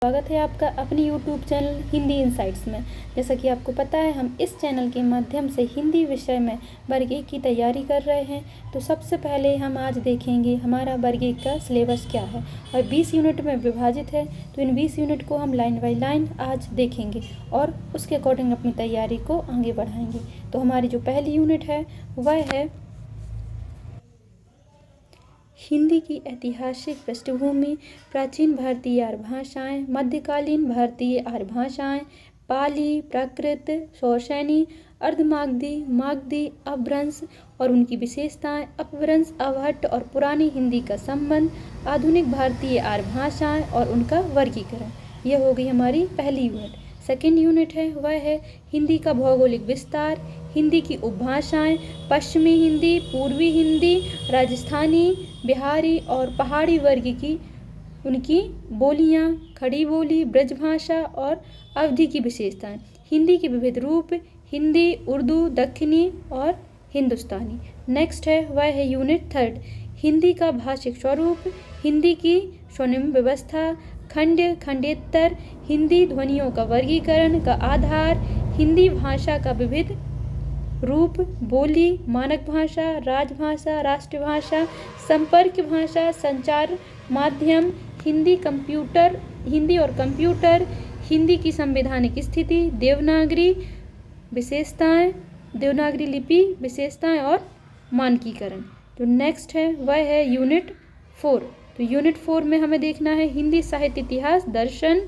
स्वागत है आपका अपने YouTube चैनल हिंदी इनसाइट्स में। जैसा कि आपको पता है, हम इस चैनल के माध्यम से हिंदी विषय में वर्ग 1 की तैयारी कर रहे हैं। तो सबसे पहले हम आज देखेंगे हमारा वर्ग 1 का सिलेबस क्या है और 20 यूनिट में विभाजित है। तो इन 20 यूनिट को हम लाइन बाय लाइन आज देखेंगे और उसके अकॉर्डिंग अपनी तैयारी को आगे बढ़ाएंगे। तो हमारी जो पहली यूनिट है वह है हिंदी की ऐतिहासिक पृष्ठभूमि, प्राचीन भारतीय आर्य भाषाएँ, मध्यकालीन भारतीय आर्य भाषाएँ, पाली, प्राकृत, सौशैनी, अर्धमागधी, मागधी, अपभ्रंश और उनकी विशेषताएँ, अपभ्रंश, अवहट्ट और पुरानी हिंदी का संबंध, आधुनिक भारतीय आर्य भाषाएँ और उनका वर्गीकरण। यह हो गई हमारी पहली यूनिट। सेकेंड यूनिट है वह है हिंदी का भौगोलिक विस्तार, हिंदी की उपभाषाएँ, पश्चिमी हिंदी, पूर्वी हिंदी, राजस्थानी, बिहारी और पहाड़ी वर्ग की उनकी बोलियाँ, खड़ी बोली, ब्रजभाषा और अवधि की विशेषताएँ, हिंदी के विविध रूप, हिंदी, उर्दू, दक्षिणी और हिंदुस्तानी। नेक्स्ट है वह है यूनिट थर्ड, हिंदी का भाषिक स्वरूप, हिंदी की स्वनिम व्यवस्था, खंड खंडेतर, हिंदी ध्वनियों का वर्गीकरण का आधार, हिंदी भाषा का विविध रूप, बोली, मानक भाषा, राजभाषा, राष्ट्रभाषा, संपर्क भाषा, संचार माध्यम, हिंदी और कंप्यूटर, हिंदी की संवैधानिक स्थिति, देवनागरी विशेषताएं, देवनागरी लिपि विशेषताएं और मानकीकरण। तो नेक्स्ट है वह है यूनिट 4। तो यूनिट 4 में हमें देखना है हिंदी साहित्य इतिहास दर्शन,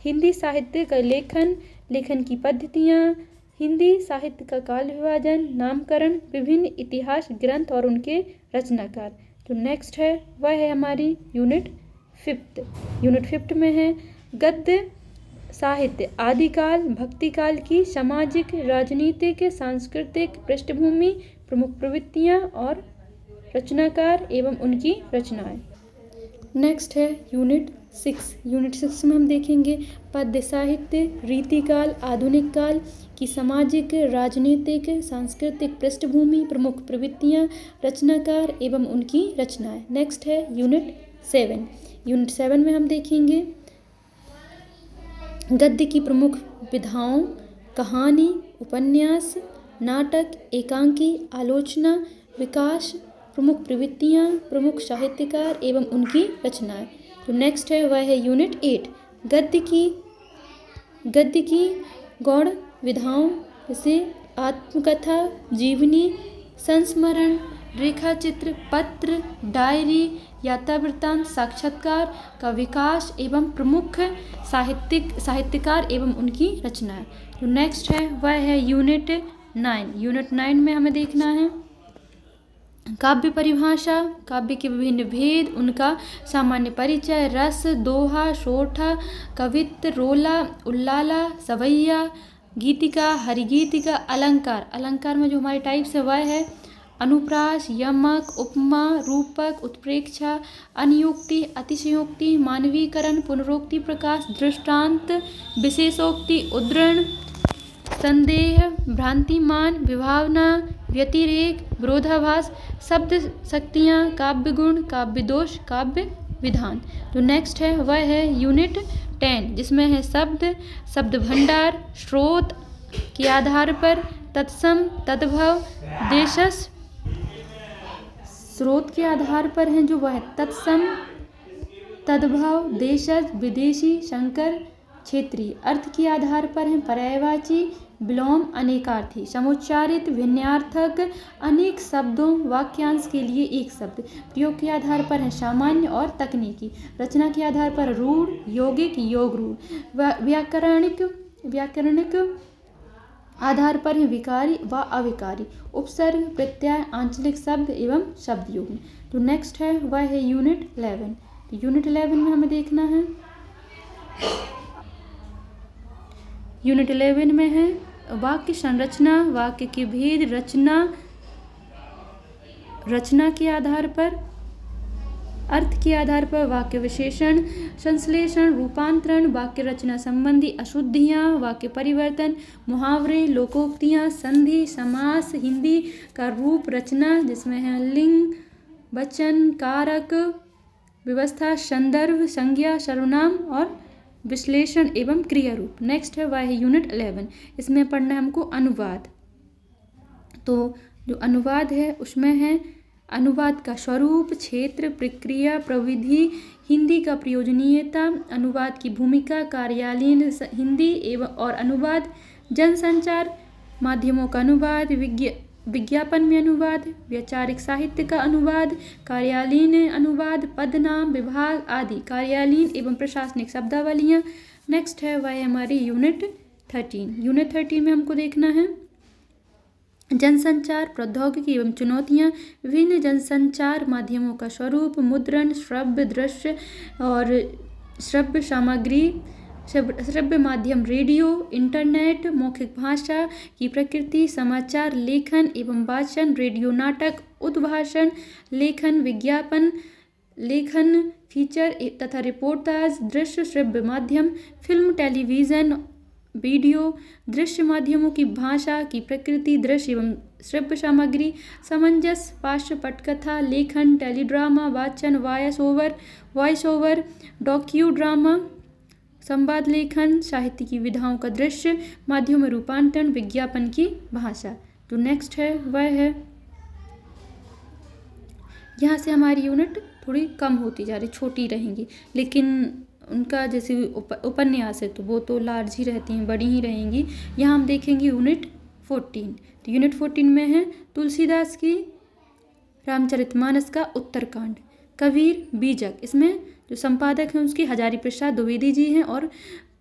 हिंदी साहित्य का लेखन की पद्धतियाँ, हिंदी साहित्य का काल विभाजन, नामकरण, विभिन्न इतिहास ग्रंथ और उनके रचनाकार। तो नेक्स्ट है वह है हमारी यूनिट 5। यूनिट 5 में है गद्य साहित्य आदिकाल भक्तिकाल की सामाजिक, राजनीतिक, सांस्कृतिक पृष्ठभूमि, प्रमुख प्रवृत्तियाँ और रचनाकार एवं उनकी रचनाएं। नेक्स्ट है यूनिट 6। यूनिट 6 में हम देखेंगे पद्य साहित्य, रीतिकाल, आधुनिक काल की सामाजिक, राजनीतिक, सांस्कृतिक पृष्ठभूमि, प्रमुख प्रवृत्तियाँ, रचनाकार एवं उनकी रचनाएं। नेक्स्ट है यूनिट 7। यूनिट 7 में हम देखेंगे गद्य की प्रमुख विधाओं, कहानी, उपन्यास, नाटक, एकांकी, आलोचना, विकास, प्रमुख प्रवृत्तियाँ, प्रमुख साहित्यकार एवं उनकी रचनाएं। तो नेक्स्ट है वह है यूनिट 8, गद्य की गौण विधाओं जैसे आत्मकथा, जीवनी, संस्मरण, रेखाचित्र, पत्र, डायरी, यात्रावृत्तांत, साक्षात्कार का विकास एवं प्रमुख साहित्यकार एवं उनकी रचनाएं। तो नेक्स्ट है वह है यूनिट 9। यूनिट 9 में हमें देखना है काव्य परिभाषा, काव्य के विभिन्न भेद, उनका सामान्य परिचय, रस, दोहा, सोठा, कवित्त, रोला, उल्लाला, सवैया, गीतिका, हरिगीतिका, अलंकार में जो हमारे टाइप्स है वह है अनुप्रास, यमक, उपमा, रूपक, उत्प्रेक्षा, अनियोक्ति, अतिशयोक्ति, मानवीकरण, पुनरोक्ति, प्रकाश, दृष्टांत, विशेषोक्ति, उद्धरण, संदेह, भ्रांतिमान, विभावना, व्यतिरेक, विरोधाभास, शब्द शक्तियाँ, काव्य गुण, काव्य दोष, काव्य विधान। तो नेक्स्ट है वह है यूनिट 10 जिसमें है शब्द भंडार, स्रोत के आधार पर, तत्सम, तद्भव, देशज, स्रोत के आधार पर हैं जो वह तत्सम, तद्भव, देशज, विदेशी, संकर, क्षेत्रीय, अर्थ के आधार पर हैं पर्यायवाची, विलोम, अनेकार्थी, समुच्चारित, भिन्नार्थक, अनेक शब्दों वाक्यांश के लिए एक शब्द, प्रयोग के आधार पर है सामान्य और तकनीकी, रचना के आधार पर रूढ़, यौगिक, योग रूढ़, व्याकरणिक आधार पर है विकारी व अविकारी, उपसर्ग, प्रत्यय, आंचलिक शब्द एवं शब्द युग्म। तो नेक्स्ट है वह है यूनिट 11। तो यूनिट 11 में हमें देखना है यूनिट 11 में है वाक्य संरचना, वाक्य के भेद, रचना के आधार पर, अर्थ के आधार पर वाक्य विशेषण, संश्लेषण, रूपांतरण, वाक्य रचना संबंधी अशुद्धियाँ, वाक्य परिवर्तन, मुहावरे, लोकोक्तियाँ, संधि, समास, हिंदी का रूप रचना जिसमें है लिंग, वचन, कारक, व्यवस्था, संदर्भ, संज्ञा, सर्वनाम और विश्लेषण एवं क्रिया रूप। नेक्स्ट है वह है यूनिट 11, इसमें पढ़ना है हमको अनुवाद। तो जो अनुवाद है उसमें है अनुवाद का स्वरूप, क्षेत्र, प्रक्रिया, प्रविधि, हिंदी का प्रयोजनीयता, अनुवाद की भूमिका, कार्यालयीन हिंदी एवं और अनुवाद, जनसंचार माध्यमों का अनुवाद, विज्ञापन में अनुवाद, वैचारिक साहित्य का अनुवाद, कार्यालयीन अनुवाद, पदनाम, विभाग आदि, कार्यालयीन एवं प्रशासनिक शब्दावलियाँ। नेक्स्ट है वह हमारी यूनिट 13। यूनिट 13 में हमको देखना है जनसंचार प्रौद्योगिकी एवं चुनौतियाँ, विभिन्न जनसंचार माध्यमों का स्वरूप, मुद्रण, श्रव्य, दृश्य और श्रव्य सामग्री, श्रव्य माध्यम रेडियो, इंटरनेट, मौखिक भाषा की प्रकृति, समाचार लेखन एवं वाचन, रेडियो नाटक, उद्भाषण लेखन, विज्ञापन लेखन, फीचर तथा रिपोर्टाज, दृश्य श्रव्य माध्यम, फिल्म, टेलीविज़न, वीडियो, दृश्य माध्यमों की भाषा की प्रकृति, दृश्य एवं श्रव्य सामग्री, समंजस, पार्श्व पटकथा, लेखन, टेलीड्रामा, वाचन, वॉइस ओवर, डॉक्यू ड्रामा, संवाद लेखन, साहित्य की विधाओं का दृश्य माध्यम में रूपांतरण, विज्ञापन की भाषा। तो नेक्स्ट है वह है, यहाँ से हमारी यूनिट थोड़ी कम होती जा रही, छोटी रहेंगी, लेकिन उनका जैसे उपन्यास है तो वो तो लार्ज ही रहती हैं, बड़ी ही रहेंगी। यहाँ हम देखेंगे यूनिट 14। तो यूनिट 14 में है तुलसीदास की रामचरितमानस का उत्तरकांड, कबीर बीजक, इसमें जो संपादक हैं उसकी हजारी प्रसाद द्विवेदी जी हैं और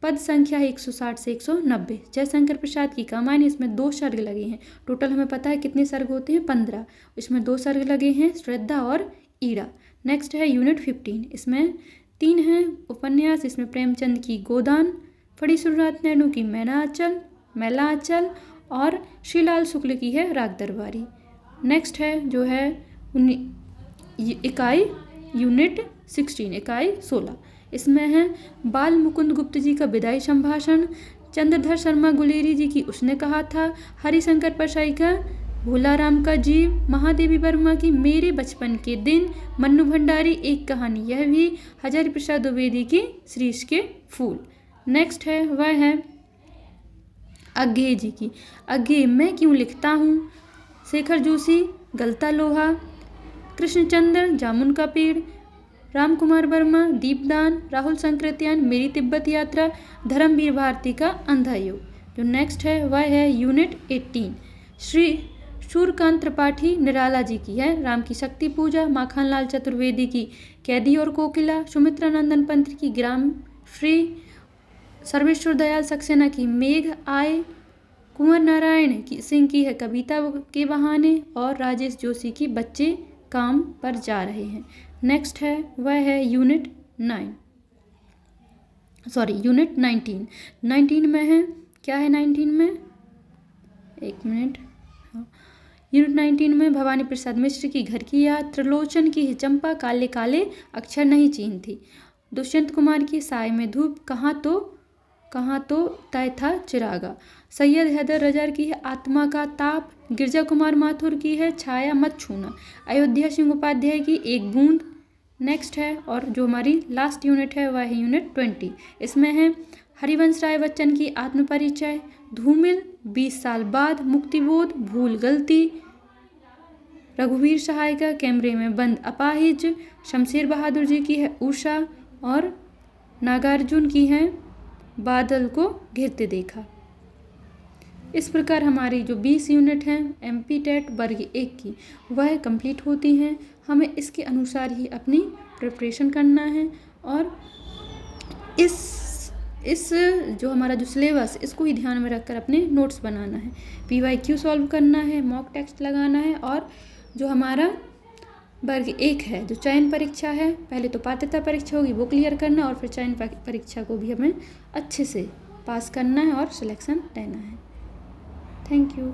पद संख्या है 160 से 190। जयशंकर प्रसाद की कमानी, इसमें 2 सर्ग लगे हैं। टोटल हमें पता है कितने सर्ग होते हैं, 15। इसमें 2 सर्ग लगे हैं, श्रद्धा और ईड़ा। नेक्स्ट है यूनिट 15, इसमें 3 हैं उपन्यास, इसमें प्रेमचंद की गोदान, फणीसुरनाथ नैनू की मैलांचल और श्रीलाल शुक्ल की है राग दरबारी। नेक्स्ट है जो है इकाई यूनिट 16, इकाई 16, इसमें है बाल मुकुंद गुप्त जी का विदाई संभाषण, चंद्रधर शर्मा गुलेरी जी की उसने कहा था, हरिशंकर परसाई का भोलाराम का जीव, महादेवी वर्मा की मेरे बचपन के दिन, मन्नू भंडारी एक कहानी, यह भी हजारी प्रसाद द्विवेदी की शीश के फूल। नेक्स्ट है वह है अज्ञे जी की अज्ञे मैं क्यों लिखता हूँ, शेखर जोशी गलता लोहा, कृष्णचंद्र जामुन का पेड़, राम कुमार वर्मा दीपदान, राहुल संकृत्यान मेरी तिब्बत यात्रा, धर्मवीर भारती का अंधा योग। जो नेक्स्ट है वह है यूनिट 18, श्री सूर्यकांत त्रिपाठी निराला जी की है राम की शक्ति पूजा, माखनलाल चतुर्वेदी की कैदी और कोकिला, सुमित्रा नंदन पंत की ग्राम श्री, सर्वेश्वर दयाल सक्सेना की मेघ आए, कुंवर नारायण सिंह की है कविता के बहाने और राजेश जोशी की बच्चे काम पर जा रहे हैं। नेक्स्ट है वह है यूनिट 19। 19 में है क्या है 19 में, एक मिनट, यूनिट 19 में भवानी प्रसाद मिश्र की घर की याद, त्रिलोचन की चंपा काले काले अक्षर नहीं चीनती, दुष्यंत कुमार की साय में धूप, कहाँ तो तय था चिरागा, सैयद हैदर रजार की है आत्मा का ताप, गिरजा कुमार माथुर की है छाया मत छूना, अयोध्या सिंह उपाध्याय की एक बूंद। नेक्स्ट है और जो हमारी लास्ट यूनिट है वह है यूनिट 20, इसमें है हरिवंश राय बच्चन की आत्मपरिचय, धूमिल 20 साल बाद, मुक्तिबोध, भूल गलती, रघुवीर सहाय का कैमरे में बंद अपाहिज, शमशेर बहादुर जी की है उषा और नागार्जुन की है बादल को घिरते देखा। इस प्रकार हमारी जो 20 यूनिट हैं MP टेट वर्ग 1 की वह कंप्लीट होती हैं। हमें इसके अनुसार ही अपनी प्रिपरेशन करना है और इस जो हमारा जो सिलेबस इसको ही ध्यान में रखकर अपने नोट्स बनाना है, PYQ सॉल्व करना है, मॉक टेक्स्ट लगाना है और जो हमारा वर्ग 1 है जो चयन परीक्षा है, पहले तो पात्रता परीक्षा होगी वो क्लियर करना और फिर चयन परीक्षा को भी हमें अच्छे से पास करना है और सिलेक्शन लेना है। Thank you.